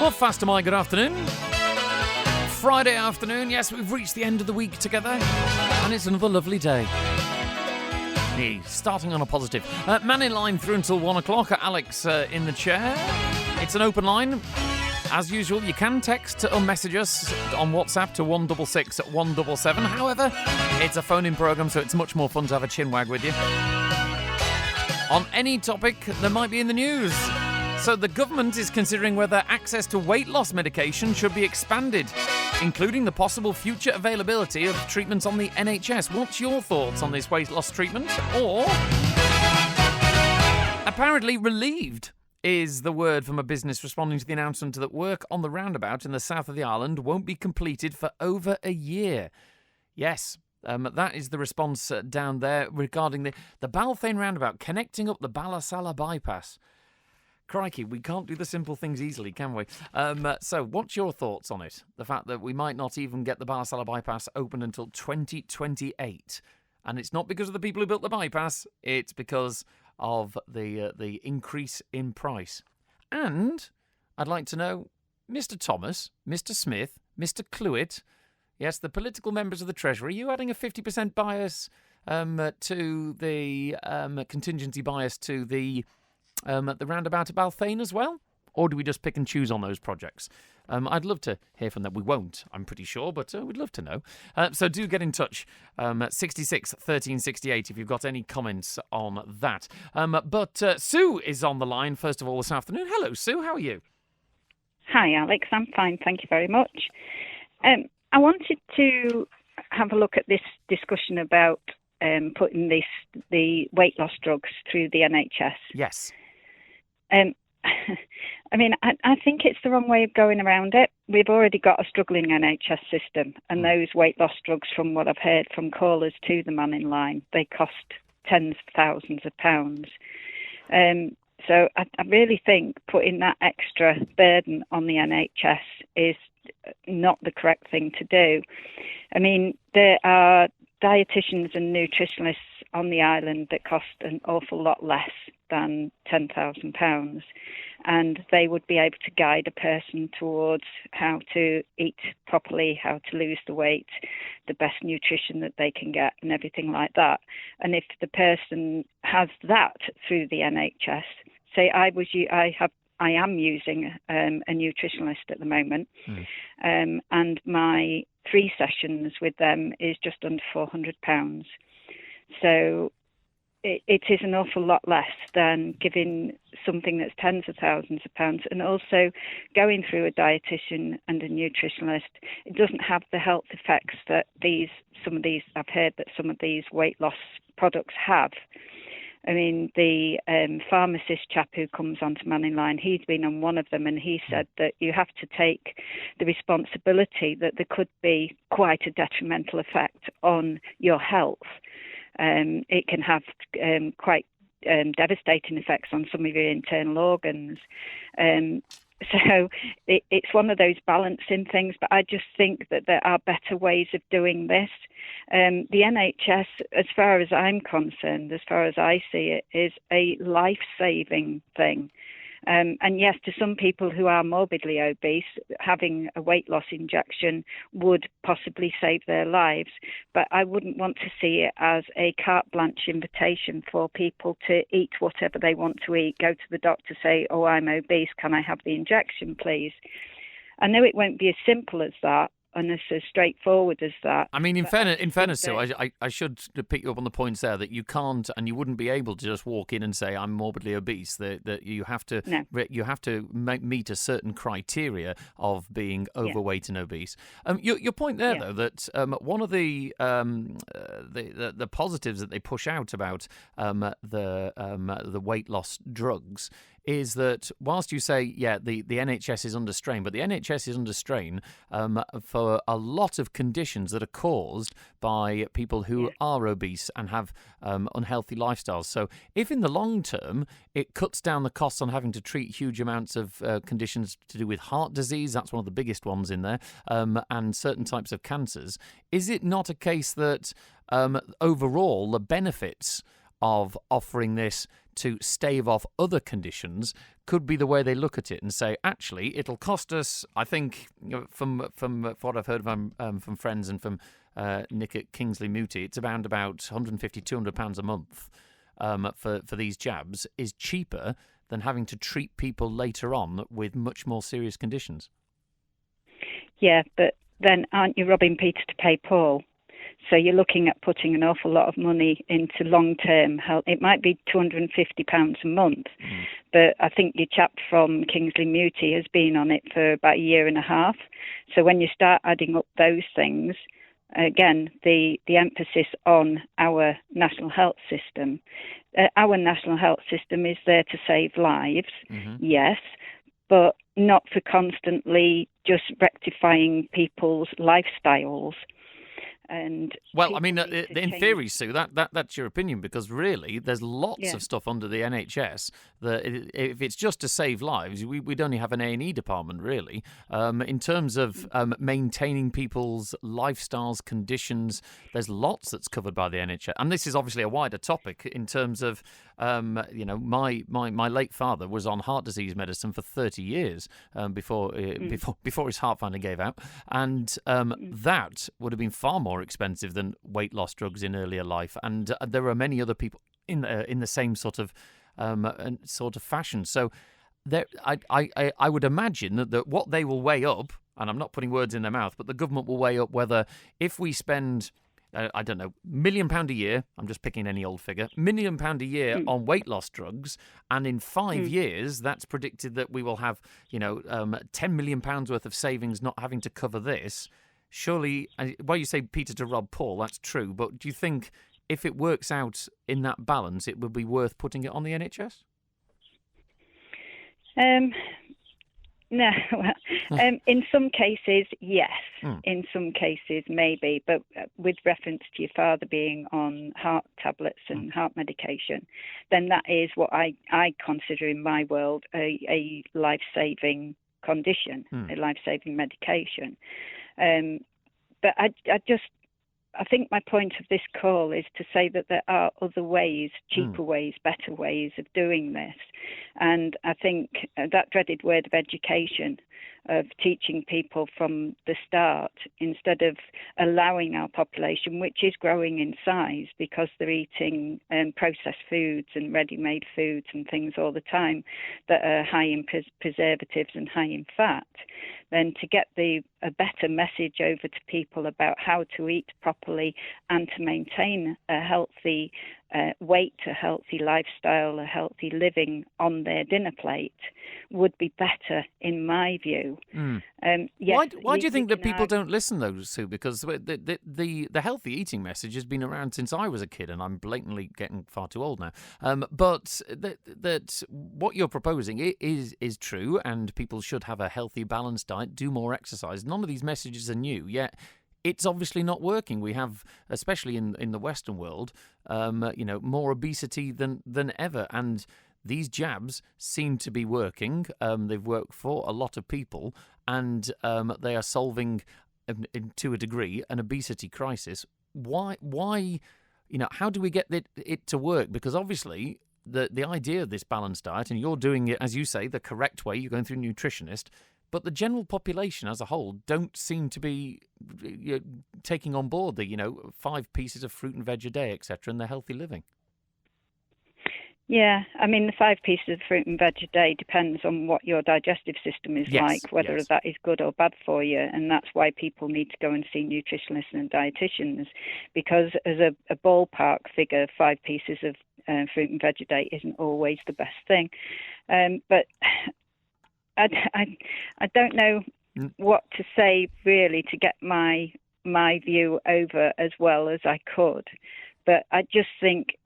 Well, Faster My, good afternoon. Friday afternoon, yes, we've reached the end of the week together, and it's another lovely day. Me, starting on a positive. Mannin Line through until 1 o'clock. Alex in the chair. It's an open line. As usual, you can text or message us on WhatsApp to 166 177. However, it's a phone-in programme, so it's much more fun to have a chinwag with you. On any topic that might be in the news. So the government is considering whether access to weight loss medication should be expanded, including the possible future availability of treatments on the NHS. What's your thoughts on this weight loss treatment? Or, apparently relieved is the word from a business responding to the announcement that work on the roundabout in the south of the island won't be completed for over a year. Yes, that is the response down there regarding the Balfane roundabout, connecting up the Ballasalla bypass. Crikey, we can't do the simple things easily, can we? So, what's your thoughts on it? The fact that we might not even get the Ballasalla bypass open until 2028. And it's not because of the people who built the bypass, it's because of the increase in price. And I'd like to know, Mr. Thomas, Mr. Smith, Mr. Cluitt, yes, the political members of the Treasury, are you adding a 50% bias to the contingency bias to the roundabout at Balfane as well? Or do we just pick and choose on those projects? I'd love to hear from them. We won't, I'm pretty sure, but we'd love to know. So do get in touch at 66 13 68 if you've got any comments on that. But Sue is on the line, first of all, this afternoon. Hello, Sue. How are you? Hi, Alex. I'm fine. Thank you very much. I wanted to have a look at this discussion about putting the weight loss drugs through the NHS. Yes. I mean, I think it's the wrong way of going around it. We've already got a struggling NHS system, and those weight loss drugs, from what I've heard from callers to the Mannin Line, they cost tens of thousands of pounds. So I really think putting that extra burden on the NHS is not the correct thing to do. I mean, there are dietitians and nutritionists on the island that cost an awful lot less than £10,000, and they would be able to guide a person towards how to eat properly, how to lose the weight, the best nutrition that they can get, and everything like that. And if the person has that through the NHS, say I am using a nutritionist at the moment, and my 3 sessions with them is just under £400. So it is an awful lot less than giving something that's tens of thousands of pounds, and also going through a dietitian and a nutritionist. It doesn't have the health effects that I've heard that some of these weight loss products have. I mean, the pharmacist chap who comes onto Mannin Line, he's been on one of them, and he said that you have to take the responsibility that there could be quite a detrimental effect on your health. It can have quite devastating effects on some of your internal organs. So it's one of those balancing things, but I just think that there are better ways of doing this. The NHS, as far as I'm concerned, as far as I see it, is a life-saving thing. And yes, to some people who are morbidly obese, having a weight loss injection would possibly save their lives. But I wouldn't want to see it as a carte blanche invitation for people to eat whatever they want to eat, go to the doctor, say, oh, I'm obese, can I have the injection, please? I know it won't be as simple as that, and it's as straightforward as that. I mean, in fairness, Sue, I should pick you up on the points there that you can't and you wouldn't be able to just walk in and say I'm morbidly obese. That you have to meet a certain criteria of being overweight and obese. Your point there, though, that one of the positives that they push out about the weight loss drugs is that whilst you say, the NHS is under strain, but the NHS is under strain for a lot of conditions that are caused by people who are obese and have unhealthy lifestyles. So if in the long term it cuts down the costs on having to treat huge amounts of conditions to do with heart disease, that's one of the biggest ones in there, and certain types of cancers, is it not a case that overall the benefits of offering this to stave off other conditions could be the way they look at it and say, actually, it'll cost us, I think, from what I've heard from friends and from Nick at Kingsley Moody, it's around about £150, £200 a month for these jabs is cheaper than having to treat people later on with much more serious conditions. Yeah, but then aren't you robbing Peter to pay Paul? So you're looking at putting an awful lot of money into long-term health. It might be £250 a month, but I think your chap from Kingsley Moody has been on it for about a year and a half. So when you start adding up those things, again, the emphasis on our national health system. Our national health system is there to save lives, yes, but not for constantly just rectifying people's lifestyles. And well, I mean, in theory, Sue, that's your opinion, because really there's lots of stuff under the NHS that if it's just to save lives, we'd only have an A&E department, really. In terms of maintaining people's lifestyles, conditions, there's lots that's covered by the NHS. And this is obviously a wider topic in terms of, my late father was on heart disease medicine for 30 years before his heart finally gave out. And that would have been far more expensive than weight loss drugs in earlier life, and there are many other people in the same sort of fashion. So there, I would imagine that what they will weigh up, and I'm not putting words in their mouth, but the government will weigh up whether if we spend I don't know, £1 million a year, I'm just picking any old figure, £1 million a year on weight loss drugs, and in 5 years, that's predicted that we will have, £10 million worth of savings not having to cover this. Surely, well, you say Peter to rob Paul, that's true, but do you think if it works out in that balance, it would be worth putting it on the NHS? No, in some cases, yes. In some cases, maybe. But with reference to your father being on heart tablets and heart medication, then that is what I consider in my world a life-saving condition, a life-saving medication. But I think my point of this call is to say that there are other ways, cheaper ways, better ways of doing this. And I think that dreaded word of education, of teaching people from the start, instead of allowing our population, which is growing in size because they're eating processed foods and ready-made foods and things all the time that are high in preservatives and high in fat, then to get a better message over to people about how to eat properly and to maintain a healthy weight, a healthy lifestyle, a healthy living on their dinner plate would be better, in my view. Yes, why do you think that people don't listen, though, Sue? Because the healthy eating message has been around since I was a kid, and I'm blatantly getting far too old now. But that what you're proposing is true, and people should have a healthy, balanced diet, do more exercise. None of these messages are new, yet it's obviously not working. We have, especially in the Western world, more obesity than ever, and these jabs seem to be working. They've worked for a lot of people, and they are solving, to a degree, an obesity crisis. Why? How do we get it to work? Because obviously, the idea of this balanced diet, and you're doing it, as you say, the correct way. You're going through a nutritionist. But the general population as a whole don't seem to be taking on board the 5 pieces of fruit and veg a day, etc., and their healthy living. Yeah, I mean, the 5 pieces of fruit and veg a day depends on what your digestive system is like, whether that is good or bad for you. And that's why people need to go and see nutritionists and dietitians, because as a ballpark figure, 5 pieces of fruit and veg a day isn't always the best thing. But I don't know what to say, really, to get my view over as well as I could. But I just think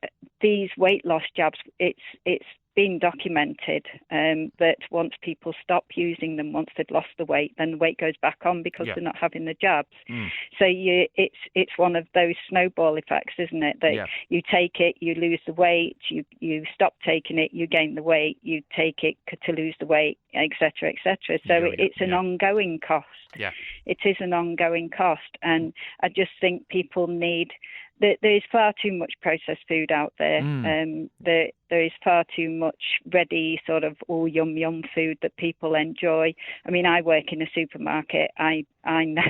these weight loss jabs, it's been documented that once people stop using them, once they've lost the weight, then the weight goes back on because they're not having the jabs. So it's one of those snowball effects, isn't it? That you take it, you lose the weight, you stop taking it, you gain the weight, you take it to lose the weight, etc., etc. So it's an ongoing cost. It is an ongoing cost, and I just think people need there is far too much processed food out there. There is far too much ready sort of yum yum food that people enjoy. I mean, I work in a supermarket. I know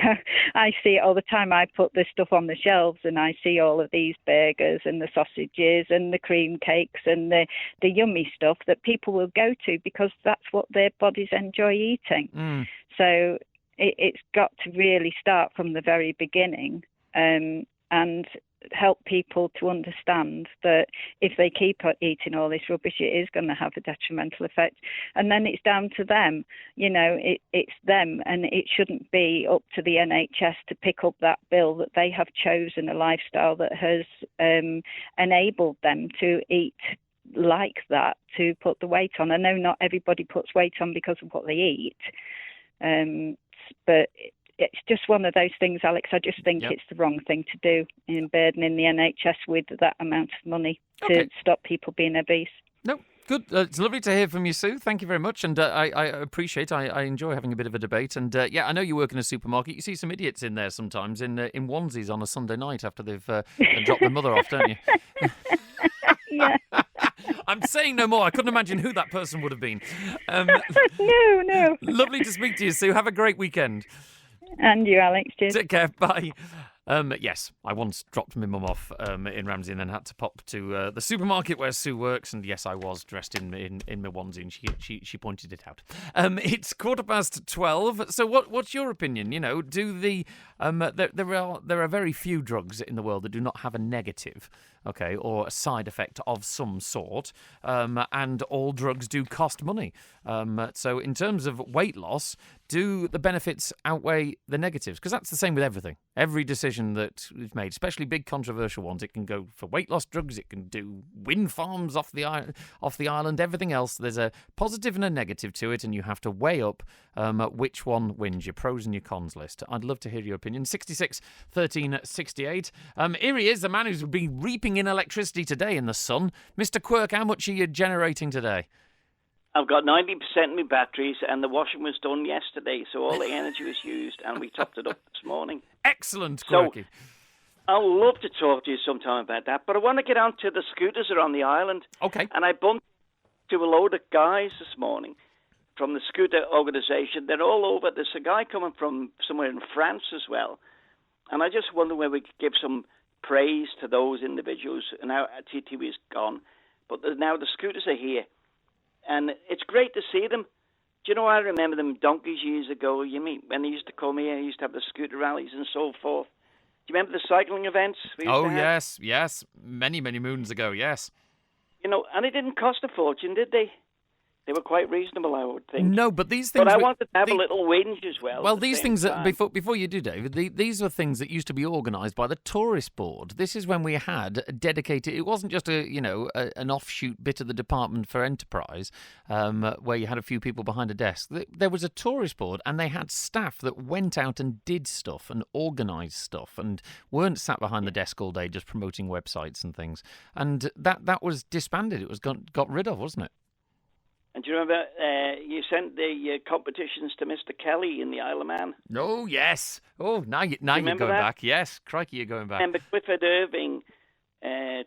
I see it all the time. I put the stuff on the shelves and I see all of these burgers and the sausages and the cream cakes and the yummy stuff that people will go to because that's what their bodies enjoy eating. So it's got to really start from the very beginning and help people to understand that if they keep eating all this rubbish, it is going to have a detrimental effect. And then it's down to them. It's them, and it shouldn't be up to the NHS to pick up that bill that they have chosen a lifestyle that has enabled them to eat like that, to put the weight on. I know not everybody puts weight on because of what they eat, but it's just one of those things, Alex. I just think it's the wrong thing to do in burdening the NHS with that amount of money to stop people being obese. No, good. It's lovely to hear from you, Sue. Thank you very much. And I appreciate, I enjoy having a bit of a debate. And I know you work in a supermarket. You see some idiots in there sometimes in onesies on a Sunday night after they've dropped their mother off, don't you? Yeah. I'm saying no more. I couldn't imagine who that person would have been. No. Lovely to speak to you, Sue. Have a great weekend. And you, Alex. Cheers. Take care. Bye. Yes, I once dropped my mum off in Ramsey and then had to pop to the supermarket where Sue works. And yes, I was dressed in my onesie, and she pointed it out. It's 12:15. So what's your opinion? Do there are very few drugs in the world that do not have a negative, or a side effect of some sort, and all drugs do cost money. So in terms of weight loss, do the benefits outweigh the negatives? Because that's the same with everything. Every decision that is made, especially big controversial ones, it can go for weight loss drugs, it can do wind farms off the island, everything else. There's a positive and a negative to it, and you have to weigh up which one wins, your pros and your cons list. I'd love to hear your opinion. 66 13 68. Here he is, the man who's been reaping in electricity today in the sun. Mr. Quirk, how much are you generating today? I've got 90% in my batteries, and the washing was done yesterday, so all the energy was used, and we topped it up this morning. Excellent, Quirky. So, I'd love to talk to you sometime about that, but I want to get on to the scooters that are on the island. Okay. And I bumped to a load of guys this morning from the scooter organisation. They're all over. There's a guy coming from somewhere in France as well. And I just wonder whether we could give some praise to those individuals. Now TTV is gone, but now the scooters are here. And it's great to see them. Do you know, I remember them donkeys years ago, when they used to come here, I used to have the scooter rallies and so forth. Do you remember the cycling events? Yes. Many, many moons ago, yes. And it didn't cost a fortune, did they? They were quite reasonable, I would think. No, but these things... But I wanted to have a little whinge as well. Well, these things, before you do, David, these were things that used to be organised by the tourist board. This is when we had a dedicated... It wasn't just an offshoot bit of the Department for Enterprise where you had a few people behind a desk. There was a tourist board, and they had staff that went out and did stuff and organised stuff and weren't sat behind the desk all day just promoting websites and things. And that was disbanded. It was got rid of, wasn't it? And do you remember you sent the competitions to Mr. Kelly in the Isle of Man? Oh, yes. Oh, now you're going back. Yes, crikey, you're going back. I remember Clifford Irving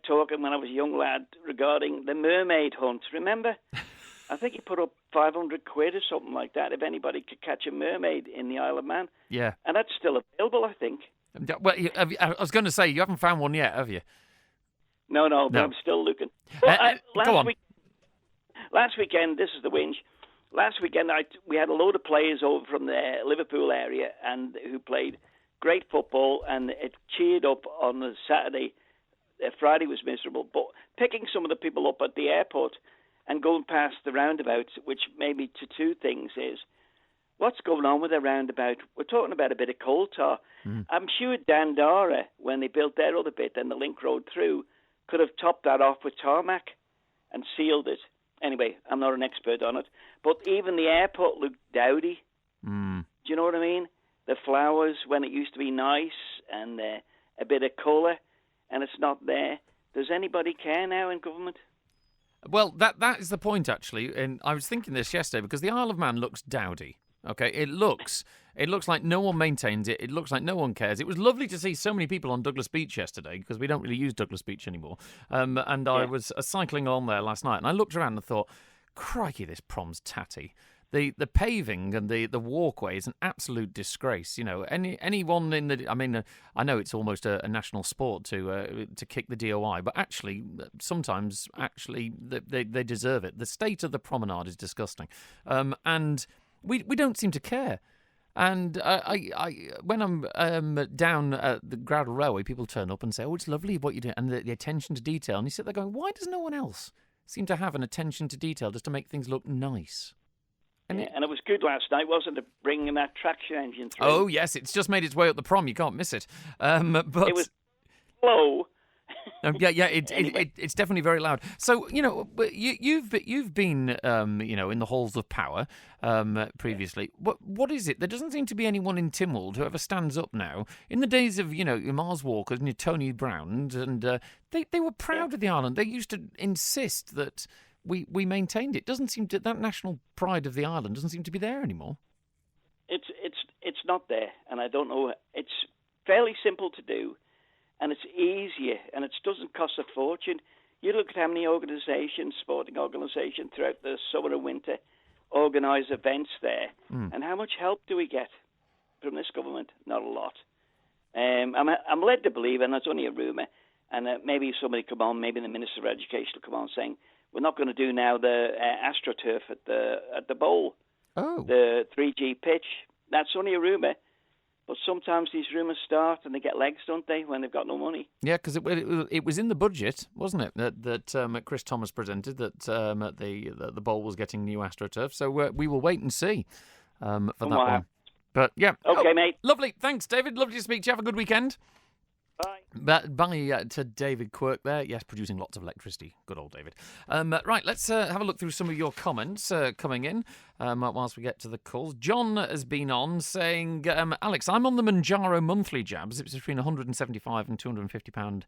talking when I was a young lad regarding the mermaid hunt. Remember? I think he put up 500 quid or something like that if anybody could catch a mermaid in the Isle of Man. Yeah. And that's still available, I think. Well, I was going to say, you haven't found one yet, have you? No, but I'm still looking. Go on. Last weekend, this is the whinge. Last weekend, we had a load of players over from the Liverpool area and who played great football, and it cheered up on the Saturday. Friday was miserable, but picking some of the people up at the airport and going past the roundabout, which made me to two things, is what's going on with the roundabout? We're talking about a bit of coal tar. I'm sure Dandara, when they built their other bit and the link road through, could have topped that off with tarmac and sealed it. Anyway, I'm not an expert on it. But even the airport looked dowdy. Do you know what I mean? The flowers, when it used to be nice and a bit of colour, and it's not there. Does anybody care now in government? Well, that is the point, actually. And I was thinking this yesterday because the Isle of Man looks dowdy. Okay, it looks like no one maintains it. It looks like no one cares. It was lovely to see so many people on Douglas Beach yesterday because we don't really use Douglas Beach anymore. And I was cycling on there last night and I looked around and thought, crikey, this prom's tatty. The paving and the walkway is an absolute disgrace. You know, anyone in the, I mean, I know it's almost a national sport to kick the DOI, but actually sometimes they deserve it. The state of the promenade is disgusting, and we don't seem to care. And I when I'm down at the Gradle Railway, people turn up and say, "Oh, it's lovely what you do," and the attention to detail. And you sit there going, "Why does no one else seem to have an attention to detail just to make things look nice?" And it was good last night, wasn't it, bringing that traction engine through? Oh, yes, it's just made its way up the prom. You can't miss it. But it was slow. It's definitely very loud. So, you know, you've been, in the halls of power previously. What is it? There doesn't seem to be anyone in Tynwald who ever stands up now. In the days of, your Mars Walkers and your Tony Browns, and they were proud of the island. They used to insist that we maintained it. Doesn't seem to, that national pride of the island doesn't seem to be there anymore. It's not there, and I don't know. It's fairly simple to do, and it's easier, and it doesn't cost a fortune. You look at how many organisations, sporting organisations, throughout the summer and winter, organise events there, and how much help do we get from this government? Not a lot. I'm led to believe, and it's only a rumour, and maybe somebody come on, maybe the Minister of Education will come on saying, we're not going to do now the AstroTurf at the Bowl, the 3G pitch. That's only a rumour, but sometimes these rumours start and they get legs, don't they, when they've got no money? Yeah, because it was in the budget, wasn't it, that Chris Thomas presented that the Bowl was getting new AstroTurf. So we will wait and see for that one. But yeah, okay, mate. Lovely, thanks, David. Lovely to speak to you. Have a good weekend. Bye. Bye to David Quirk there. Yes, producing lots of electricity. Good old David. Right, let's have a look through some of your comments coming in whilst we get to the calls. John has been on saying, Alex, I'm on the Manjaro monthly jabs. It's between £175 and £250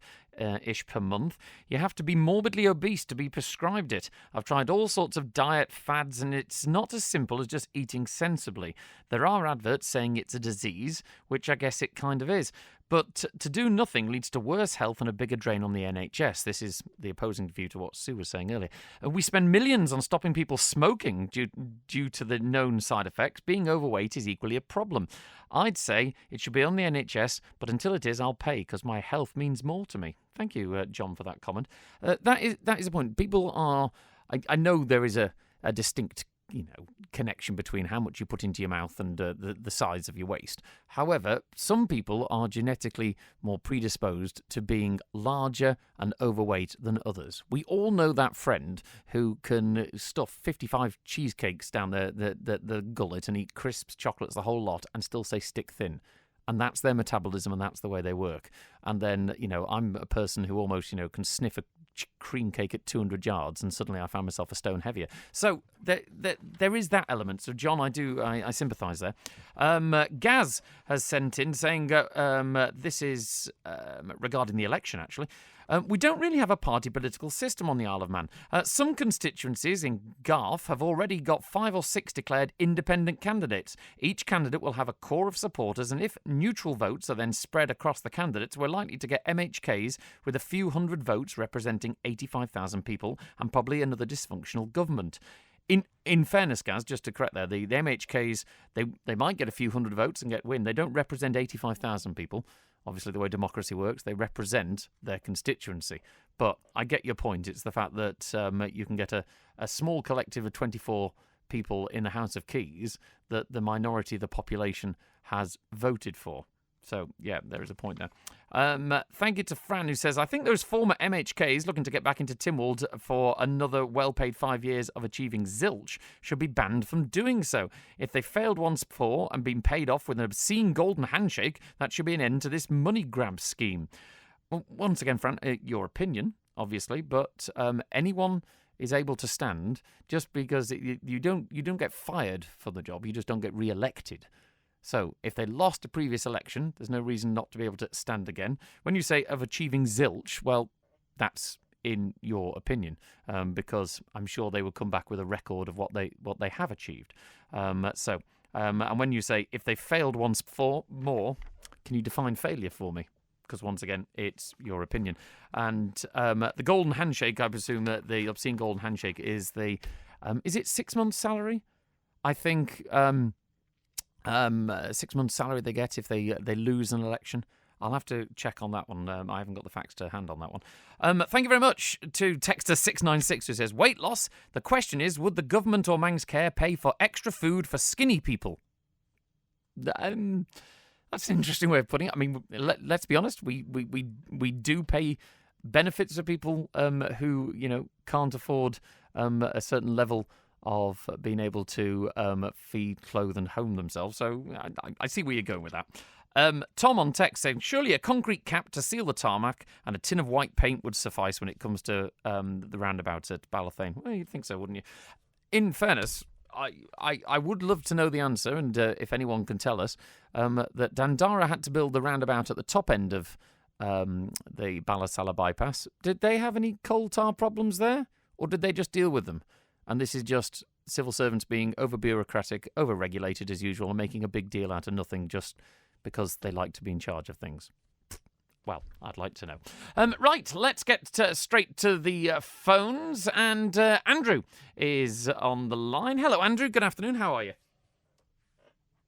ish per month. You have to be morbidly obese to be prescribed it. I've tried all sorts of diet fads and it's not as simple as just eating sensibly. There are adverts saying it's a disease, which I guess it kind of is. But to do nothing leads to worse health and a bigger drain on the NHS. This is the opposing view to what Sue was saying earlier. We spend millions on stopping people smoking due to the known side effects. Being overweight is equally a problem. I'd say it should be on the NHS, but until it is, I'll pay because my health means more to me. Thank you, John, for that comment. That is the point. People are... I know there is a distinct connection between how much you put into your mouth and the size of your waist. However, some people are genetically more predisposed to being larger and overweight than others. We all know that friend who can stuff 55 cheesecakes down the gullet and eat crisps, chocolates, the whole lot, and still say stick thin. And that's their metabolism and that's the way they work. And then, I'm a person who almost, can sniff a cream cake at 200 yards and suddenly I found myself a stone heavier. So there is that element. So, John, I sympathise there. Gaz has sent in saying this is regarding the election, actually. We don't really have a party political system on the Isle of Man. Some constituencies in Garth have already got 5 or 6 declared independent candidates. Each candidate will have a core of supporters, and if neutral votes are then spread across the candidates, we're likely to get MHKs with a few hundred votes representing 85,000 people and probably another dysfunctional government. In fairness, Gaz, just to correct there, the MHKs, they might get a few hundred votes and win. They don't represent 85,000 people. Obviously, the way democracy works, they represent their constituency. But I get your point. It's the fact that you can get a small collective of 24 people in the House of Keys that the minority of the population has voted for. So, yeah, there is a point there. Thank you to Fran, who says, I think those former MHKs looking to get back into Tynwald for another well-paid 5 years of achieving zilch should be banned from doing so. If they failed once before and been paid off with an obscene golden handshake, that should be an end to this money grab scheme. Well, once again, Fran, your opinion, obviously, but anyone is able to stand just because you don't get fired for the job, you just don't get re-elected. So, if they lost a previous election, there's no reason not to be able to stand again. When you say of achieving zilch, well, that's in your opinion, because I'm sure they will come back with a record of what they have achieved. So, And when you say, if they failed once more, can you define failure for me? Because once again, it's your opinion. And the golden handshake, I presume that the obscene golden handshake is is it 6 months' salary? I think 6 months' salary they get if they lose an election. I'll have to check on that one. I haven't got the facts to hand on that one. Thank you very much to Texter 696 who says, weight loss. The question is, would the government or Manx Care pay for extra food for skinny people? That's an interesting way of putting it. I mean, let's be honest. We do pay benefits for people who can't afford a certain level of being able to feed, clothe, and home themselves. So I see where you're going with that. Tom on text saying, surely a concrete cap to seal the tarmac and a tin of white paint would suffice when it comes to the roundabout at Balathane. Well, you'd think so, wouldn't you? In fairness, I would love to know the answer, and if anyone can tell us, that Dandara had to build the roundabout at the top end of the Ballasalla bypass. Did they have any coal tar problems there, or did they just deal with them? And this is just civil servants being over-bureaucratic, over-regulated as usual, and making a big deal out of nothing just because they like to be in charge of things. Well, I'd like to know. Right, let's get straight to the phones. And Andrew is on the line. Hello, Andrew. Good afternoon. How are you?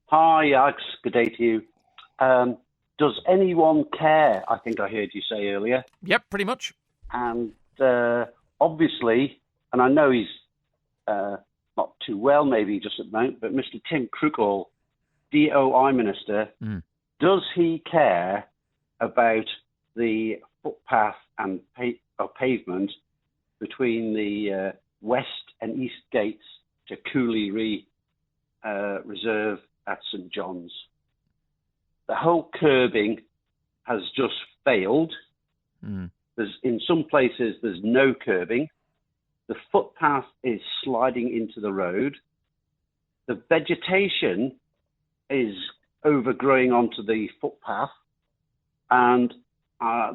Hi, Alex. Good day to you. Does anyone care? I think I heard you say earlier. Yep, pretty much. And obviously, and I know he's not too well, maybe just at the moment, but Mr. Tim Crookall, DOI Minister, does he care about the footpath and pavement between the west and east gates to Cooley Reserve at St John's? The whole curbing has just failed. In some places, there's no curbing. The footpath is sliding into the road. The vegetation is overgrowing onto the footpath, and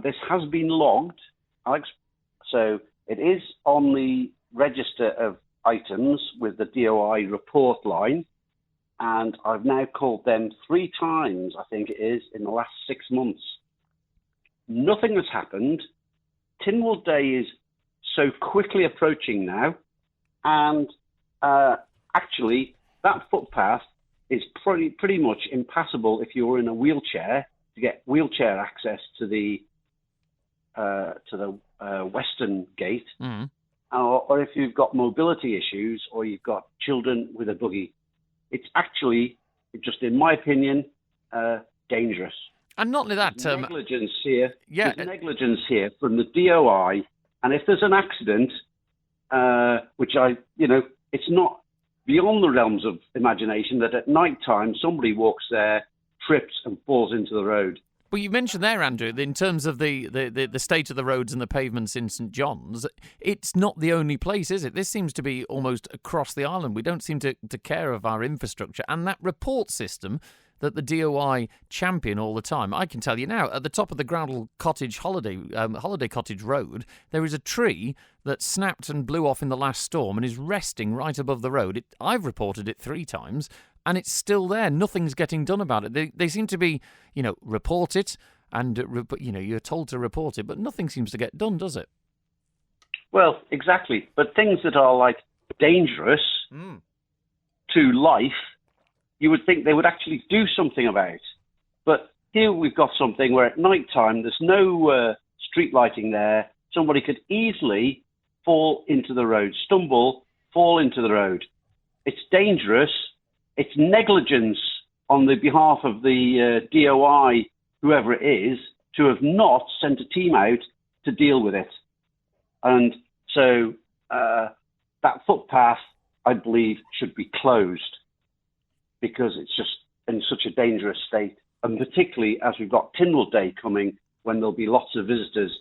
this has been logged, Alex. So it is on the register of items with the DOI report line, and I've now called them 3 times, I think it is, in the last 6 months. Nothing has happened. Tynwald Day is so quickly approaching now, and actually that footpath is pretty much impassable if you're in a wheelchair to get wheelchair access to the western gate, or if you've got mobility issues or you've got children with a buggy. It's actually, just in my opinion, dangerous. And not only that, negligence here. Yeah, there's negligence here from the DOI, and if there's an accident, which it's not beyond the realms of imagination that at night time somebody walks there, trips and falls into the road. Well, you mentioned there, Andrew, in terms of the state of the roads and the pavements in St John's, it's not the only place, is it? This seems to be almost across the island. We don't seem to care of our infrastructure. And that report system that the DOI champion all the time, I can tell you now, at the top of the Groundle Cottage Holiday Cottage Road, there is a tree that snapped and blew off in the last storm and is resting right above the road. I've reported it 3 times, and it's still there. Nothing's getting done about it. They seem to be, report it, and, you're told to report it, but nothing seems to get done, does it? Well, exactly. But things that are, like, dangerous to life, you would think they would actually do something about. But here we've got something where at night time there's no street lighting there. Somebody could easily fall into the road, fall into the road. It's dangerous. It's negligence on the behalf of the DOI, whoever it is, to have not sent a team out to deal with it. And so that footpath, I believe, should be closed, because it's just in such a dangerous state, and particularly as we've got Tynwald Day coming, when there'll be lots of visitors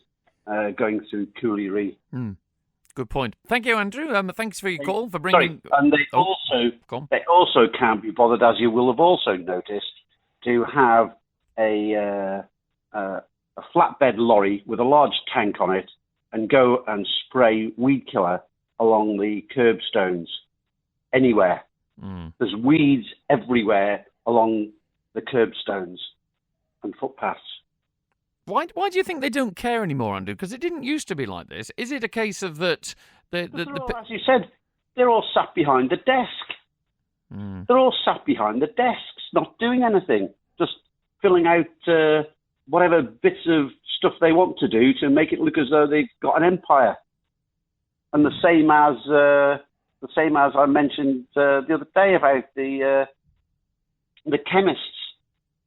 going through Cooley. Good point. Thank you, Andrew. Thanks for your call, for bringing... Sorry, and they also can't be bothered, as you will have also noticed, to have a flatbed lorry with a large tank on it and go and spray weed killer along the curbstones anywhere. There's weeds everywhere along the curbstones and footpaths. Why do you think they don't care anymore, Andrew? Because it didn't used to be like this. Is it a case of that... As you said, they're all sat behind the desk. They're all sat behind the desks, not doing anything, just filling out whatever bits of stuff they want to do to make it look as though they've got an empire. And the same as I mentioned the other day about the chemists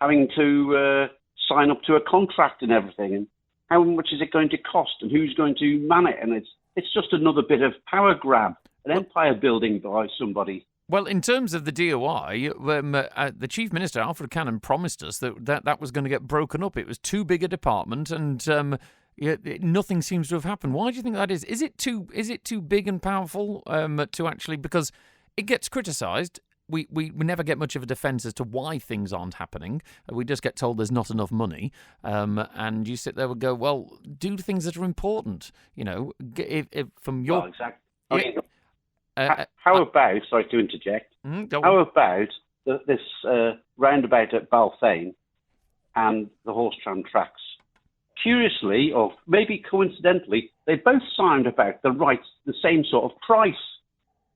having to sign up to a contract and everything, and how much is it going to cost, and who's going to man it, and it's just another bit of power grab, an empire building by somebody. Well, in terms of the DOI, the Chief Minister, Alfred Cannon, promised us that was going to get broken up. It was too big a department, and nothing seems to have happened. Why do you think that is? Is it too big and powerful to actually... Because it gets criticised. We never get much of a defence as to why things aren't happening. We just get told there's not enough money. And you sit there and go, well, do things that are important. You know, if from your... Well, exactly. I mean, how about, sorry to interject, how about this roundabout at Balfame and the horse tram tracks? Curiously, or maybe coincidentally, they both sound about the same sort of price.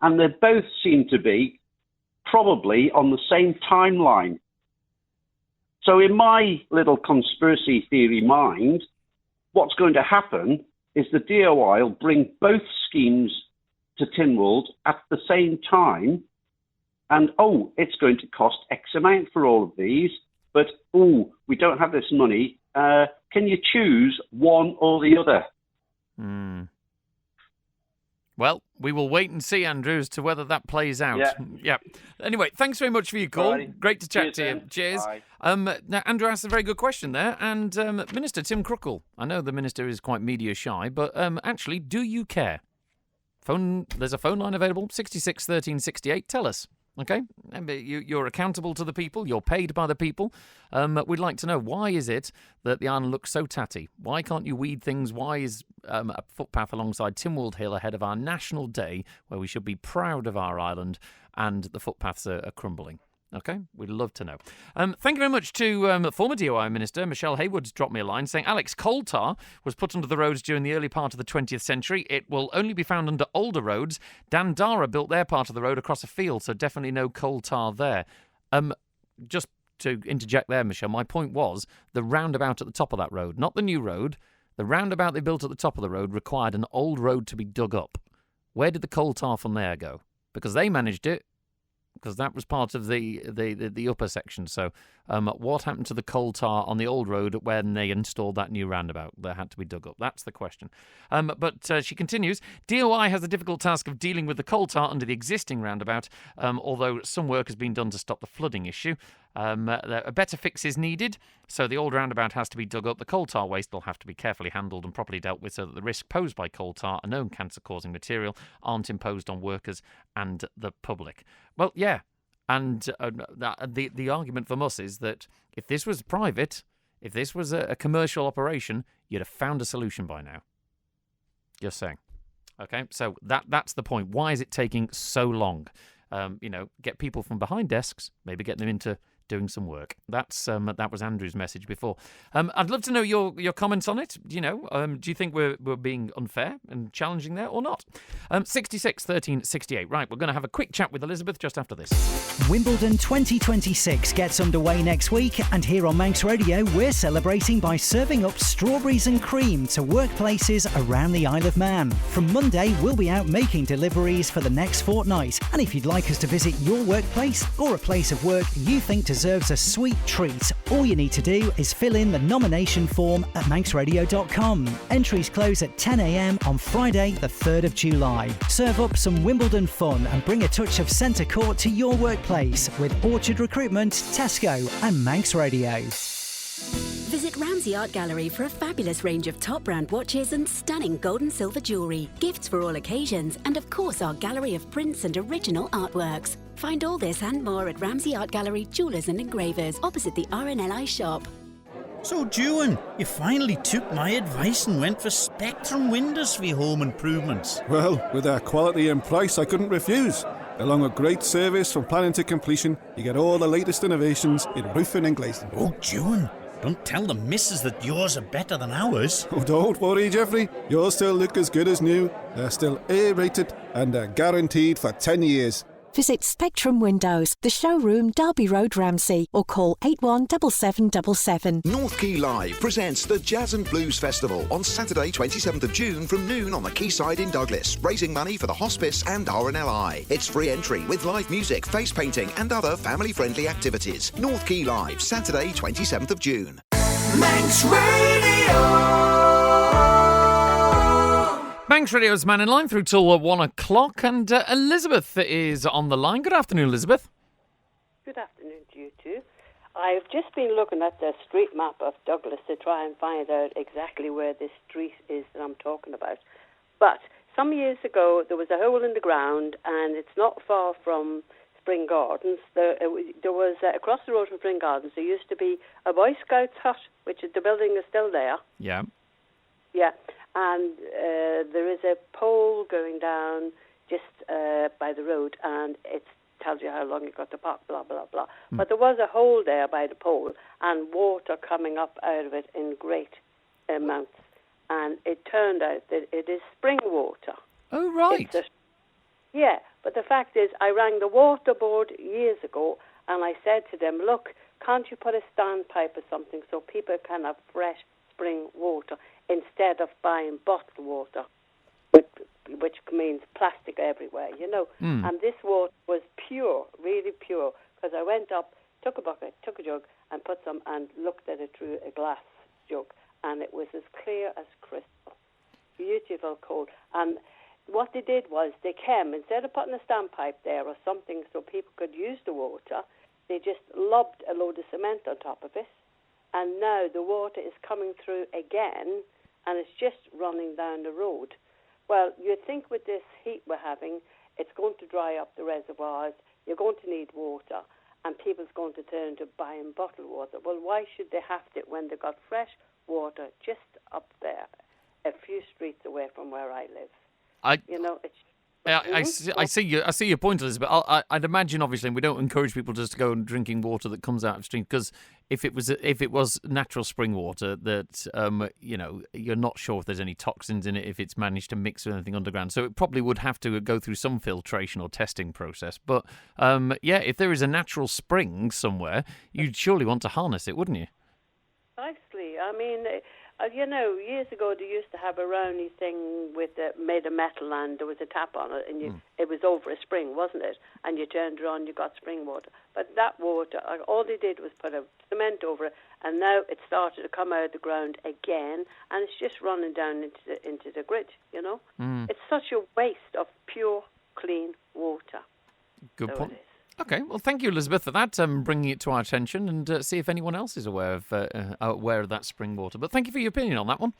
And they both seem to be probably on the same timeline. So in my little conspiracy theory mind, what's going to happen is the DOI will bring both schemes to Tynwald at the same time, and it's going to cost X amount for all of these, but we don't have this money. Can you choose one or the other? Well, we will wait and see, Andrew, as to whether that plays out. Yeah. Anyway, thanks very much for your call. Alrighty. Great to chat to you. Cheers. Bye. Now, Andrew asked a very good question there, and Minister Tim Crookall. I know the Minister is quite media shy, but actually, do you care? There's a phone line available, 66 13 68. Tell us, okay? You're accountable to the people. You're paid by the people. We'd like to know, why is it that the island looks so tatty? Why can't you weed things? Why is a footpath alongside Tynwald Hill ahead of our National Day, where we should be proud of our island, and the footpaths are crumbling? Okay, we'd love to know. Thank you very much to former DOI Minister Michelle Haywood. Dropped me a line saying, Alex, coal tar was put under the roads during the early part of the 20th century. It will only be found under older roads. Dandara built their part of the road across a field, so definitely no coal tar there. Just to interject there, Michelle, my point was the roundabout at the top of that road, not the new road. The roundabout they built at the top of the road required an old road to be dug up. Where did the coal tar from there go? Because they managed it, because that was part of the upper section. So what happened to the coal tar on the old road when they installed that new roundabout that had to be dug up? That's the question. But she continues, DOI has the difficult task of dealing with the coal tar under the existing roundabout, although some work has been done to stop the flooding issue. A better fix is needed, so the old roundabout has to be dug up. The coal tar waste will have to be carefully handled and properly dealt with so that the risk posed by coal tar, a known cancer-causing material, aren't imposed on workers and the public. Well, yeah, and the argument from us is that if this was private, if this was a commercial operation, you'd have found a solution by now. Just saying. Okay, so that's the point. Why is it taking so long? Get people from behind desks, maybe get them into doing some work. That was Andrew's message before. I'd love to know your comments on it. Do you think we're being unfair and challenging there or not? 66 13 68. Right, we're going to have a quick chat with Elizabeth just after this. Wimbledon 2026 gets underway next week, and here on Manx Radio we're celebrating by serving up strawberries and cream to workplaces around the Isle of Man. From Monday we'll be out making deliveries for the next fortnight, and if you'd like us to visit your workplace or a place of work you think deserves a sweet treat, all you need to do is fill in the nomination form at manxradio.com. Entries close at 10 a.m. on Friday the 3rd of July. Serve up some Wimbledon fun and bring a touch of centre court to your workplace with Orchard Recruitment, Tesco and Manx Radio. Visit Ramsey Art Gallery for a fabulous range of top brand watches and stunning gold and silver jewellery, gifts for all occasions, and of course our gallery of prints and original artworks. Find all this and more at Ramsey Art Gallery Jewellers and Engravers opposite the RNLI shop. So, June, you finally took my advice and went for Spectrum windows for your home improvements. Well, with their quality and price, I couldn't refuse. Along with great service from planning to completion, you get all the latest innovations in roofing and glazing. Oh, June, don't tell the missus that yours are better than ours. Oh, don't worry, Jeffrey. Yours still look as good as new. They're still A-rated and are guaranteed for 10 years. Visit Spectrum Windows, the showroom, Derby Road, Ramsey, or call 817777. North Quay Live presents the Jazz and Blues Festival on Saturday 27th of June from noon on the quayside in Douglas, raising money for the hospice and RNLI. It's free entry with live music, face painting and other family-friendly activities. North Quay Live, Saturday 27th of June. Manx Radio. Manx Radio's Mannin Line through till 1 o'clock, and Elizabeth is on the line. Good afternoon, Elizabeth. Good afternoon to you too. I've just been looking at the street map of Douglas to try and find out exactly where this street is that I'm talking about. But some years ago, there was a hole in the ground, and it's not far from Spring Gardens. There was, across the road from Spring Gardens, there used to be a Boy Scouts hut, which the building is still there. Yeah. Yeah. And there is a pole going down just by the road, and it tells you how long you've got to park, blah, blah, blah. But there was a hole there by the pole, and water coming up out of it in great amounts. And it turned out that it is spring water. Oh, right. Yeah, but the fact is, I rang the water board years ago, and I said to them, look, can't you put a standpipe or something so people can have fresh spring water instead of buying bottled water, which means plastic everywhere, you know. And this water was pure, really pure, because I went up, took a bucket, took a jug, and put some, and looked at it through a glass jug, and it was as clear as crystal. Beautiful cold. And what they did was they came, instead of putting a standpipe there or something so people could use the water, they just lobbed a load of cement on top of it, and now the water is coming through again, and it's just running down the road. Well, you'd think with this heat we're having, it's going to dry up the reservoirs, you're going to need water, and people's going to turn to buying bottled water. Well, why should they have it when they've got fresh water just up there, a few streets away from where I live? I see your point, Elizabeth. I'd imagine, obviously, and we don't encourage people just to go and drinking water that comes out of streams, because if it was natural spring water that you're not sure if there's any toxins in it, if it's managed to mix with anything underground. So it probably would have to go through some filtration or testing process. But if there is a natural spring somewhere, you'd surely want to harness it, wouldn't you? Precisely. I mean, years ago they used to have a roundy thing made of metal, and there was a tap on it, and it was over a spring, wasn't it? And you turned it on, you got spring water. But that water, all they did was put a cement over it, and now it started to come out of the ground again, and it's just running down into the grid, you know? It's such a waste of pure, clean water. Good point. Okay, well, thank you, Elizabeth, for that, bringing it to our attention, and see if anyone else is aware of that spring water. But thank you for your opinion on that one.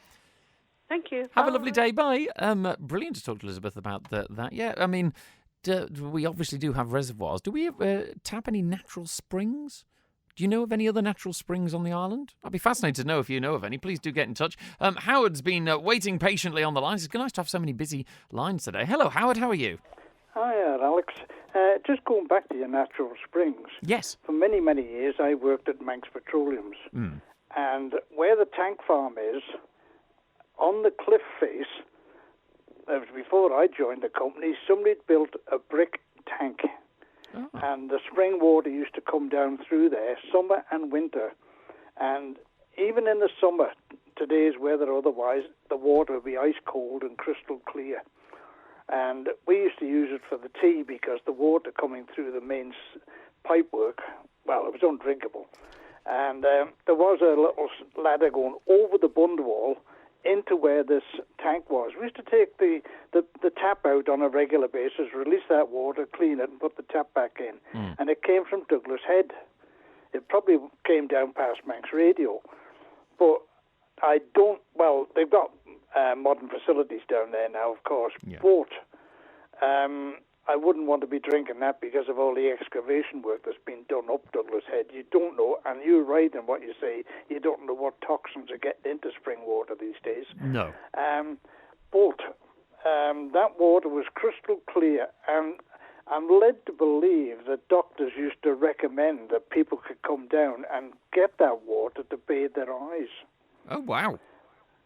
Thank you. Have a lovely day. Bye. Brilliant to talk to Elizabeth about that. Yeah, I mean, we obviously do have reservoirs. Do we tap any natural springs? Do you know of any other natural springs on the island? I'd be fascinated to know if you know of any. Please do get in touch. Howard's been waiting patiently on the lines. It's nice to have so many busy lines today. Hello, Howard. How are you? Hi, Alex. Just going back to your natural springs. Yes. For many, many years, I worked at Manx Petroleums. And where the tank farm is, on the cliff face, that was before I joined the company, somebody had built a brick tank. Oh. And the spring water used to come down through there, summer and winter. And even in the summer, today's weather otherwise, the water would be ice cold and crystal clear. And we used to use it for the tea because the water coming through the main pipework, well, it was undrinkable. And there was a little ladder going over the bund wall into where this tank was. We used to take the tap out on a regular basis, release that water, clean it, and put the tap back in. And it came from Douglas Head. It probably came down past Manx Radio. But they've got modern facilities down there now, of course. Yeah. But I wouldn't want to be drinking that because of all the excavation work that's been done up Douglas Head. You don't know, and you're right in what you say, you don't know what toxins are getting into spring water these days. No. But that water was crystal clear, and I'm led to believe that doctors used to recommend that people could come down and get that water to bathe their eyes. Oh, wow.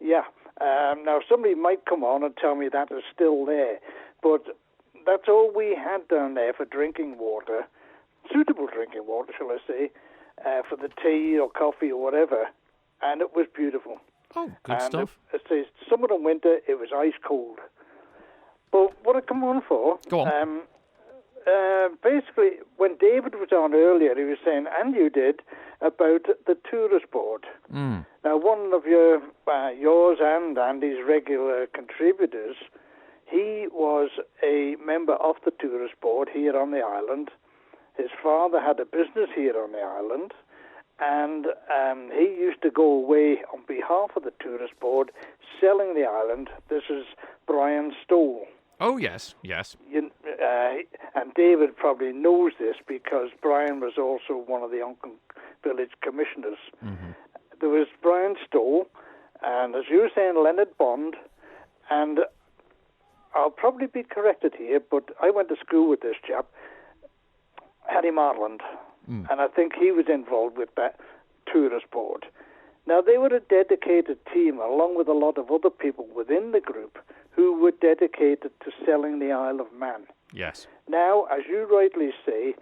Yeah. Now, somebody might come on and tell me that is still there, but that's all we had down there for drinking water, suitable drinking water, shall I say, for the tea or coffee or whatever, and it was beautiful. Oh, good stuff. It says summer and winter, it was ice cold. But what I come on for... Go on. Basically, when David was on earlier, he was saying, and you did, about the tourist board. Mm. Now, one of yours and Andy's regular contributors, he was a member of the tourist board here on the island. His father had a business here on the island, and he used to go away on behalf of the tourist board selling the island. This is Brian Stoll. Oh, yes, yes. And David probably knows this because Brian was also one of the Onken Village commissioners. Mm-hmm. There was Brian Stoll, and as you were saying, Leonard Bond, and I'll probably be corrected here, but I went to school with this chap, Harry Marland, and I think he was involved with that tourist board. Now, they were a dedicated team, along with a lot of other people within the group, who were dedicated to selling the Isle of Man. Yes. Now, as you rightly say,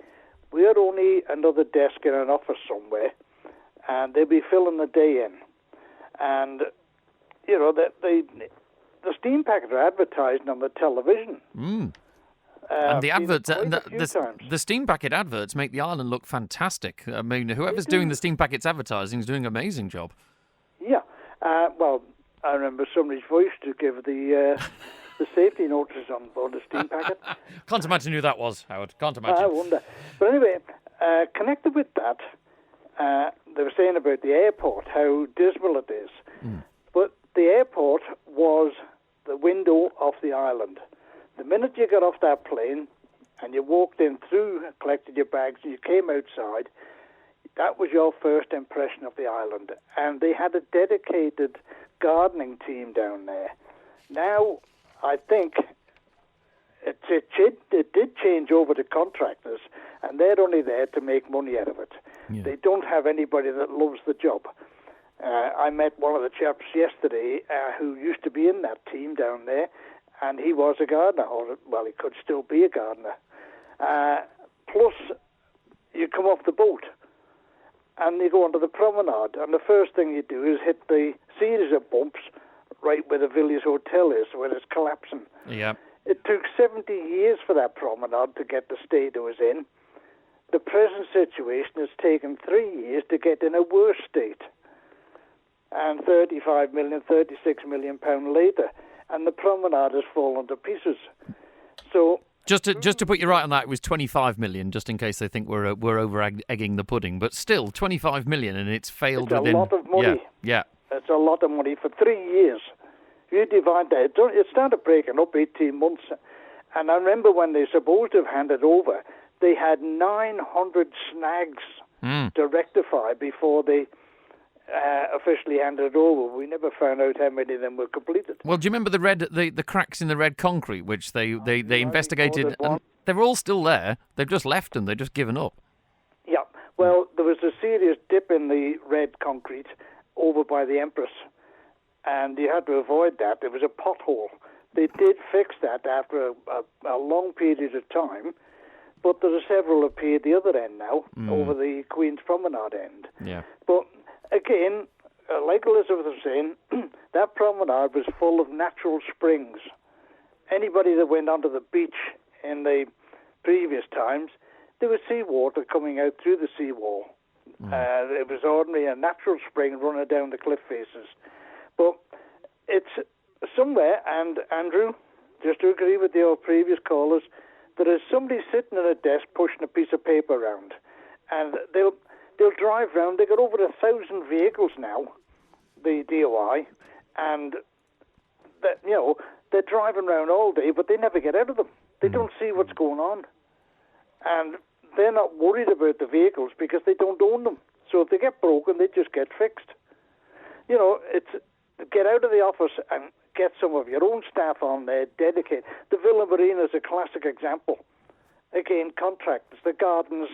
we're only another desk in an office somewhere, and they'll be filling the day in. And, you know, the steam packet are advertising on the television. Mm. And the adverts, the steam packet adverts make the island look fantastic. I mean, whoever's doing the steam packets advertising is doing an amazing job. Yeah. Well, I remember somebody's voice to give the safety notices on board the steam packet. Can't imagine who that was, Howard. Can't imagine. I wonder. But anyway, connected with that, they were saying about the airport, how dismal it is. Mm. But the airport was the window of the island. The minute you got off that plane and you walked in through, collected your bags, and you came outside, that was your first impression of the island. And they had a dedicated gardening team down there. Now, I think it did change over to contractors, and they're only there to make money out of it. Yeah. They don't have anybody that loves the job. I met one of the chaps yesterday who used to be in that team down there, and he was a gardener, or, well, he could still be a gardener. Plus, you come off the boat, and you go onto the promenade, and the first thing you do is hit the series of bumps right where the Villiers Hotel is, where it's collapsing. Yeah. It took 70 years for that promenade to get the state it was in. The present situation has taken 3 years to get in a worse state. And 35 million, 36 million pound later, and the promenade has fallen to pieces. So just to put you right on that, it was 25 million, just in case they think we're over egging the pudding. But still, 25 million, and it's failed it's within. It's a lot of money. Yeah. It's a lot of money for 3 years. You divide that, it started breaking up 18 months. And I remember when they supposed to have handed over, they had 900 snags to rectify before they officially handed over. We never found out how many of them were completed. Well, do you remember the cracks in the red concrete, which they investigated? And they're all still there. They've just left them. They've just given up. Yeah. Well, there was a serious dip in the red concrete over by the Empress, and you had to avoid that. There was a pothole. They did fix that after a long period of time, but there are several appeared the other end now, over the Queen's Promenade end. Yeah. But again, like Elizabeth was saying, that promenade was full of natural springs. Anybody that went onto the beach in the previous times, there was seawater coming out through the seawall. It was ordinary, a natural spring running down the cliff faces. But it's somewhere, and Andrew, just to agree with your previous callers, there is somebody sitting at a desk pushing a piece of paper around, and they'll drive round. They got over 1,000 vehicles now, the DOI, and they're driving around all day, but they never get out of them. They don't see what's going on, and they're not worried about the vehicles because they don't own them. So if they get broken, they just get fixed. You know, it's get out of the office and get some of your own staff on there, dedicate. The Villa Marina is a classic example. again, contractors. The gardens,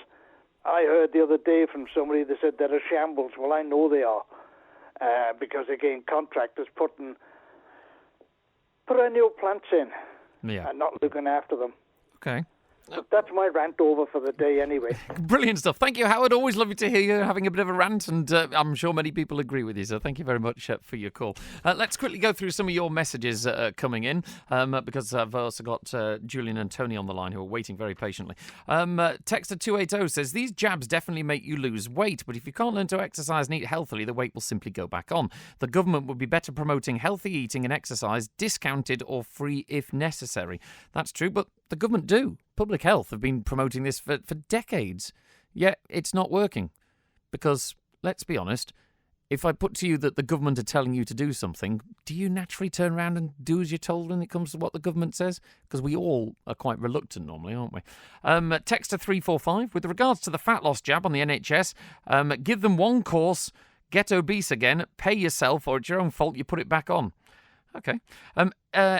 I heard the other day from somebody that said they're a shambles. Well, I know they are, because, again, contractors putting perennial plants in and not looking after them. Okay. But that's my rant over for the day anyway. Brilliant stuff. Thank you, Howard. Always lovely to hear you having a bit of a rant, and I'm sure many people agree with you, so thank you very much for your call. Let's quickly go through some of your messages coming in, because I've also got Julian and Tony on the line who are waiting very patiently. Texter 280 says, these jabs definitely make you lose weight, but if you can't learn to exercise and eat healthily, the weight will simply go back on. The government would be better promoting healthy eating and exercise, discounted or free if necessary. That's true, but the government do. Public health have been promoting this for decades, yet it's not working. Because, let's be honest, if I put to you that the government are telling you to do something, do you naturally turn around and do as you're told when it comes to what the government says? Because we all are quite reluctant normally, aren't we? Texter 345, with regards to the fat loss jab on the NHS, give them one course, get obese again, pay yourself, or it's your own fault you put it back on. Okay.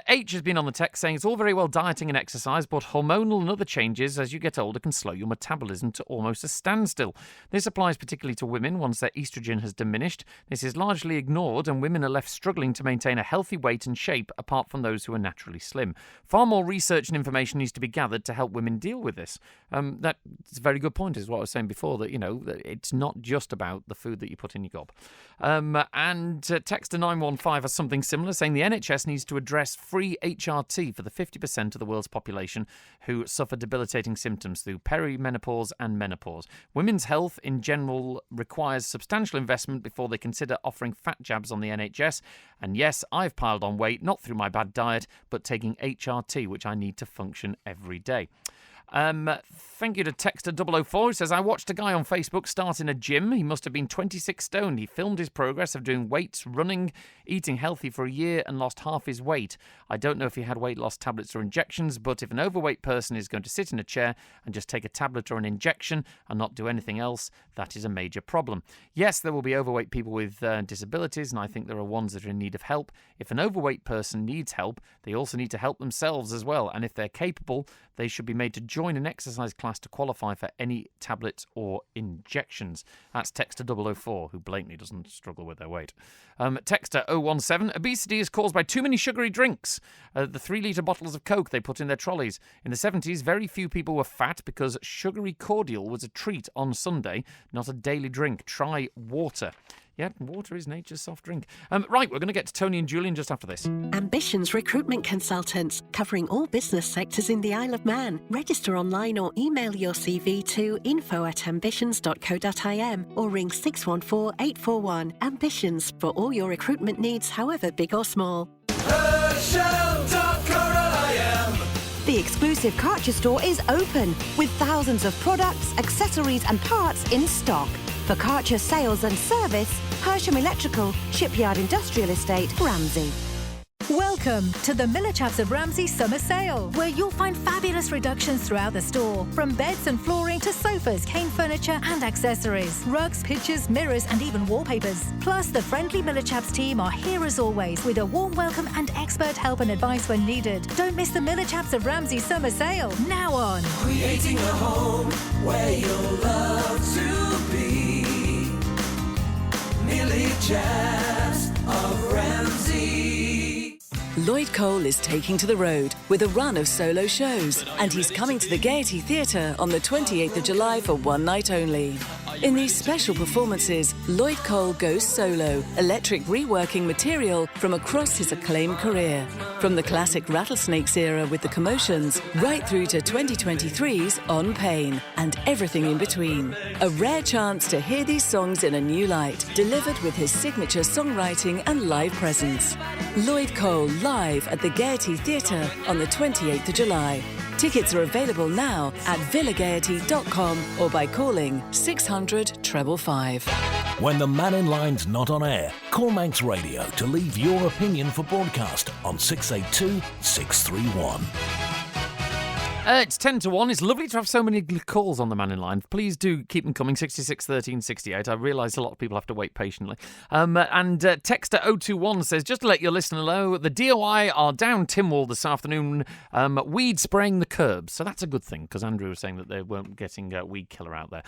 H has been on the text saying it's all very well dieting and exercise, but hormonal and other changes as you get older can slow your metabolism to almost a standstill. This applies particularly to women once their estrogen has diminished. This is largely ignored and women are left struggling to maintain a healthy weight and shape apart from those who are naturally slim. Far more research and information needs to be gathered to help women deal with this. That's a very good point, is what I was saying before, that, it's not just about the food that you put in your gob. And Texter 915 has something similar, saying the NHS needs to address free HRT for the 50% of the world's population who suffer debilitating symptoms through perimenopause and menopause. Women's health in general requires substantial investment before they consider offering fat jabs on the NHS. And yes, I've piled on weight, not through my bad diet, but taking HRT, which I need to function every day. Thank you to Texter 004, who says, I watched a guy on Facebook start in a gym. He must have been 26 stone. He filmed his progress of doing weights, running, eating healthy for a year and lost half his weight. I don't know if he had weight loss tablets or injections, but if an overweight person is going to sit in a chair and just take a tablet or an injection and not do anything else, that is a major problem. Yes, there will be overweight people with disabilities, and I think there are ones that are in need of help. If an overweight person needs help, they also need to help themselves as well, and if they're capable, they should be made to join an exercise class to qualify for any tablets or injections. That's Texter 004, who blatantly doesn't struggle with their weight. Texter 017, obesity is caused by too many sugary drinks. The 3-litre bottles of Coke they put in their trolleys. In the 70s, very few people were fat because sugary cordial was a treat on Sunday, not a daily drink. Try water. Yeah, water is nature's soft drink. Right, we're going to get to Tony and Julian just after this. Ambitions Recruitment Consultants, covering all business sectors in the Isle of Man. Register online or email your CV to info@ambitions.co.im or ring 614 841. Ambitions, for all your recruitment needs, however big or small. The exclusive Karcher store is open with thousands of products, accessories and parts in stock. For Karcher sales and service, Hersham Electrical, Shipyard Industrial Estate, Ramsey. Welcome to the Miller Chaps of Ramsey Summer Sale, where you'll find fabulous reductions throughout the store, from beds and flooring to sofas, cane furniture and accessories, rugs, pictures, mirrors and even wallpapers. Plus, the friendly Miller Chaps team are here as always with a warm welcome and expert help and advice when needed. Don't miss the Miller Chaps of Ramsey Summer Sale, now on. Creating a home where you'll love to be. Miller Chaps of Ramsey. Lloyd Cole is taking to the road with a run of solo shows, and he's coming to the Gaiety Theatre on the 28th of July for one night only. In these special performances, Lloyd Cole goes solo, electric reworking material from across his acclaimed career. From the classic Rattlesnakes era with The Commotions, right through to 2023's On Pain, and everything in between. A rare chance to hear these songs in a new light, delivered with his signature songwriting and live presence. Lloyd Cole live at the Gaiety Theatre on the 28th of July. Tickets are available now at villagaiety.com or by calling 600 555. When the Mannin Line's not on air, call Manx Radio to leave your opinion for broadcast on 682 631. It's 10 to 1. It's lovely to have so many calls on the Mannin Line. Please do keep them coming. 66 13 68. I realise a lot of people have to wait patiently. And Texter 021 says, just to let your listener know, the DOI are down Timwall this afternoon, weed spraying the curbs. So that's a good thing, because Andrew was saying that they weren't getting weed killer out there.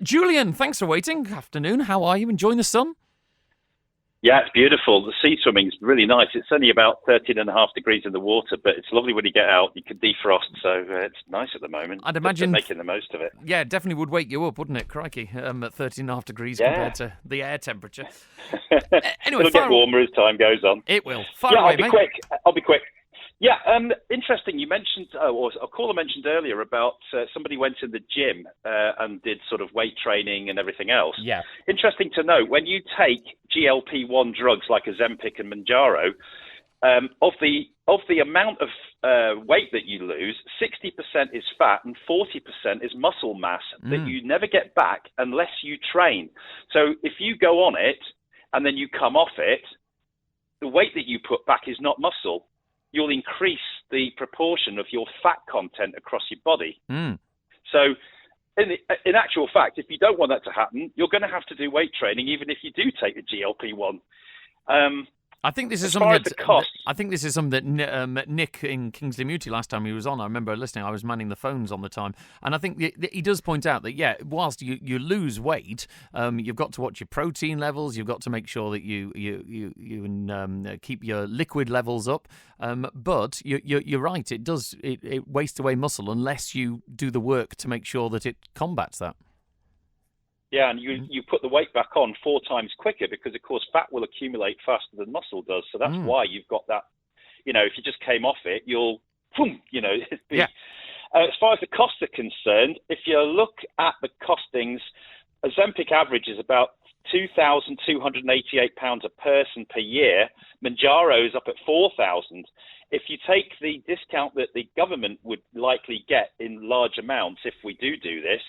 Julian, thanks for waiting. Afternoon. How are you? Enjoying the sun? Yeah, it's beautiful. The sea swimming's really nice. It's only about 13.5 degrees in the water, but it's lovely when you get out. You can defrost, so it's nice at the moment. I'd imagine making the most of it. Yeah, it definitely would wake you up, wouldn't it? Crikey, at 13.5 degrees compared to the air temperature. Anyway, it'll get warmer as time goes on. It will. Far away, I'll be quick. Yeah, interesting. You mentioned, or a caller mentioned earlier about somebody went in the gym and did sort of weight training and everything else. Yeah. Interesting to note, when you take GLP-1 drugs like Ozempic and Mounjaro, of the amount of weight that you lose, 60% is fat and 40% is muscle mass that you never get back unless you train. So if you go on it and then you come off it, the weight that you put back is not muscle. You'll increase the proportion of your fat content across your body. So in actual fact, if you don't want that to happen, you're going to have to do weight training, even if you do take the GLP-1. I think this is something that Nick in Kingsley Muty last time he was on, I remember listening, I was manning the phones on the time, and I think he does point out that, yeah, whilst you lose weight, you've got to watch your protein levels, you've got to make sure that you keep your liquid levels up, but you're right, it wastes away muscle unless you do the work to make sure that it combats that. Yeah, and you put the weight back on 4 times quicker because, of course, fat will accumulate faster than muscle does. So that's why you've got that, if you just came off it, you'll, boom, Yeah. As far as the costs are concerned, if you look at the costings, Ozempic average is about £2,288 a person per year. Mounjaro is up at $4,000. If you take the discount that the government would likely get in large amounts if we do this,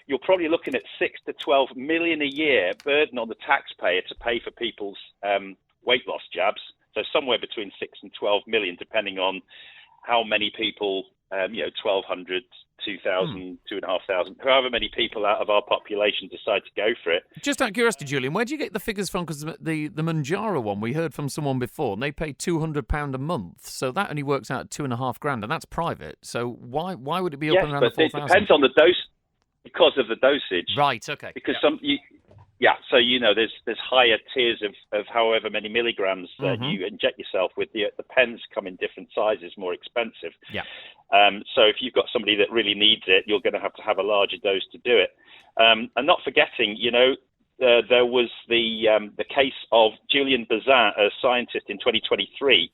you're probably looking at 6 to 12 million a year burden on the taxpayer to pay for people's weight loss jabs. So somewhere between 6 and 12 million, depending on how many people, 1,200, 2,000, 2,500, however many people out of our population decide to go for it. Just out of curiosity, Julian, where do you get the figures from? Because the Mounjaro one, we heard from someone before, and they pay £200 a month. So that only works out at $2,500, and that's private. So why would it be up and around the 4,000? It depends on the dose. Because of the dosage. Right, okay. Because so there's higher tiers of however many milligrams that you inject yourself with. The pens come in different sizes, more expensive. Yeah. So if you've got somebody that really needs it, you're going to have a larger dose to do it. And not forgetting, there was the case of Julian Bazin, a scientist in 2023,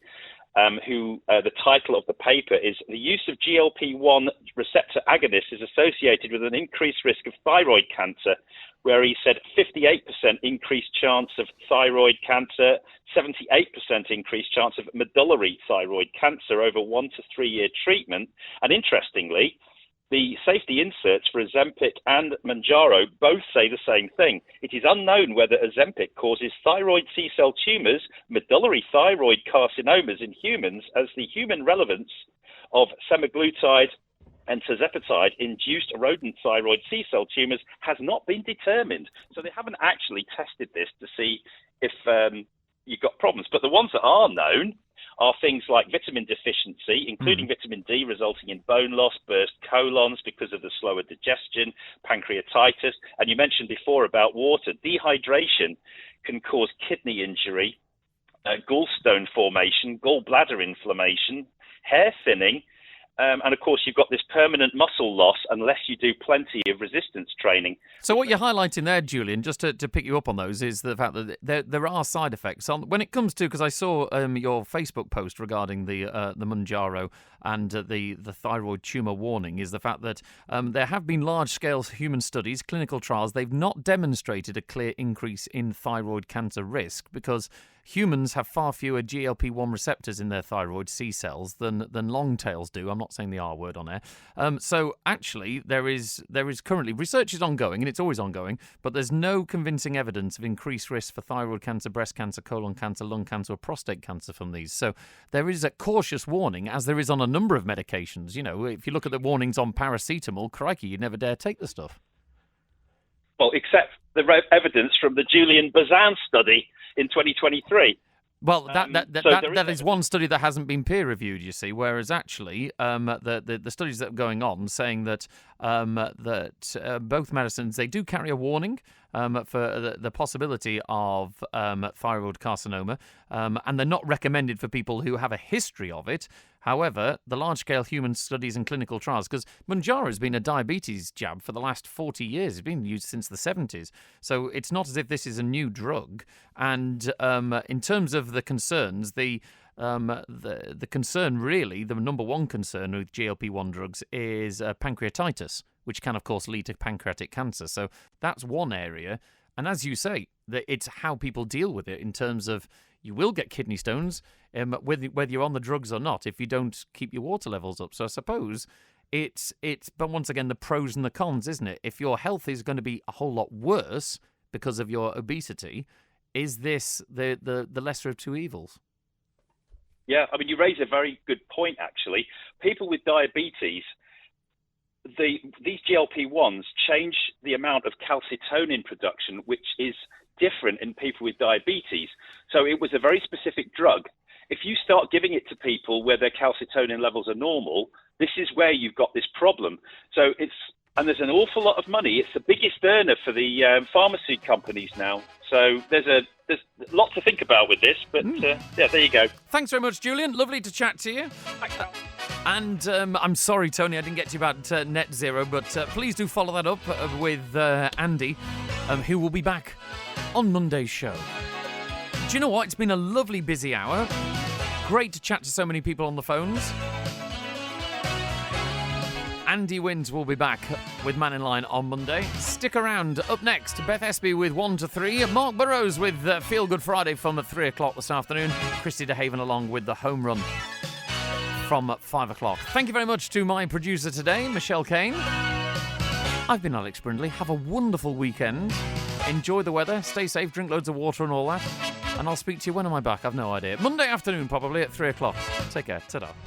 who the title of the paper is "The use of GLP-1 receptor agonists is associated with an increased risk of thyroid cancer," where he said 58% increased chance of thyroid cancer, 78% increased chance of medullary thyroid cancer over 1 to 3 year treatment. And interestingly, the safety inserts for Ozempic and Mounjaro both say the same thing. It is unknown whether Ozempic causes thyroid C-cell tumours, medullary thyroid carcinomas in humans, as the human relevance of semaglutide and tirzepatide induced rodent thyroid C-cell tumours has not been determined. So they haven't actually tested this to see if you've got problems. But the ones that are known are things like vitamin deficiency, including vitamin D, resulting in bone loss, burst colons because of the slower digestion, pancreatitis. And you mentioned before about water. Dehydration can cause kidney injury, gallstone formation, gallbladder inflammation, hair thinning, and of course, you've got this permanent muscle loss unless you do plenty of resistance training. So what you're highlighting there, Julian, just to pick you up on those, is the fact that there are side effects. When it comes to, because I saw your Facebook post regarding the Mounjaro and the thyroid tumour warning, is the fact that there have been large-scale human studies, clinical trials. They've not demonstrated a clear increase in thyroid cancer risk because humans have far fewer GLP-1 receptors in their thyroid C cells than longtails do. I'm not saying the R word on air. So actually, there is currently, research is ongoing, and it's always ongoing, but there's no convincing evidence of increased risk for thyroid cancer, breast cancer, colon cancer, lung cancer, or prostate cancer from these. So there is a cautious warning, as there is on a number of medications. You know, if you look at the warnings on paracetamol, crikey, you'd never dare take the stuff. Well, except the evidence from the Julian Bazan study in 2023. Well, that is one study that hasn't been peer reviewed, you see. Whereas actually, the studies that are going on saying that both medicines, they do carry a warning for the possibility of thyroid carcinoma, and they're not recommended for people who have a history of it. However, the large-scale human studies and clinical trials, because Mounjaro has been a diabetes jab for the last 40 years. It's been used since the 70s. So it's not as if this is a new drug. And in terms of the concerns, the concern really, the number one concern with GLP-1 drugs is pancreatitis, which can, of course, lead to pancreatic cancer. So that's one area. And as you say, it's how people deal with it in terms of you will get kidney stones, whether you're on the drugs or not, if you don't keep your water levels up. So I suppose it's but once again, the pros and the cons, isn't it? If your health is going to be a whole lot worse because of your obesity, is this the lesser of two evils? Yeah, I mean, you raise a very good point, actually. People with diabetes, these GLP-1s change the amount of calcitonin production, which is different in people with diabetes. So it was a very specific drug. If you start giving it to people where their calcitonin levels are normal, this is where you've got this problem. So and there's an awful lot of money. It's the biggest earner for the pharmacy companies now. So there's a lot to think about with this, but yeah, there you go. Thanks very much, Julian. Lovely to chat to you. And I'm sorry, Tony, I didn't get to you about net zero, but please do follow that up with Andy, who will be back on Monday's show. Do you know what? It's been a lovely, busy hour. Great to chat to so many people on the phones. Andy Wins will be back with Mannin Line on Monday. Stick around. Up next, Beth Espy with 1 to 3. Mark Burrows with Feel Good Friday from at 3 o'clock this afternoon. Christy DeHaven along with the Home Run from 5 o'clock. Thank you very much to my producer today, Michelle Kane. I've been Alex Brindley. Have a wonderful weekend. Enjoy the weather. Stay safe. Drink loads of water and all that. And I'll speak to you when am I back? I've no idea. Monday afternoon, probably at 3 o'clock. Take care. Ta-da.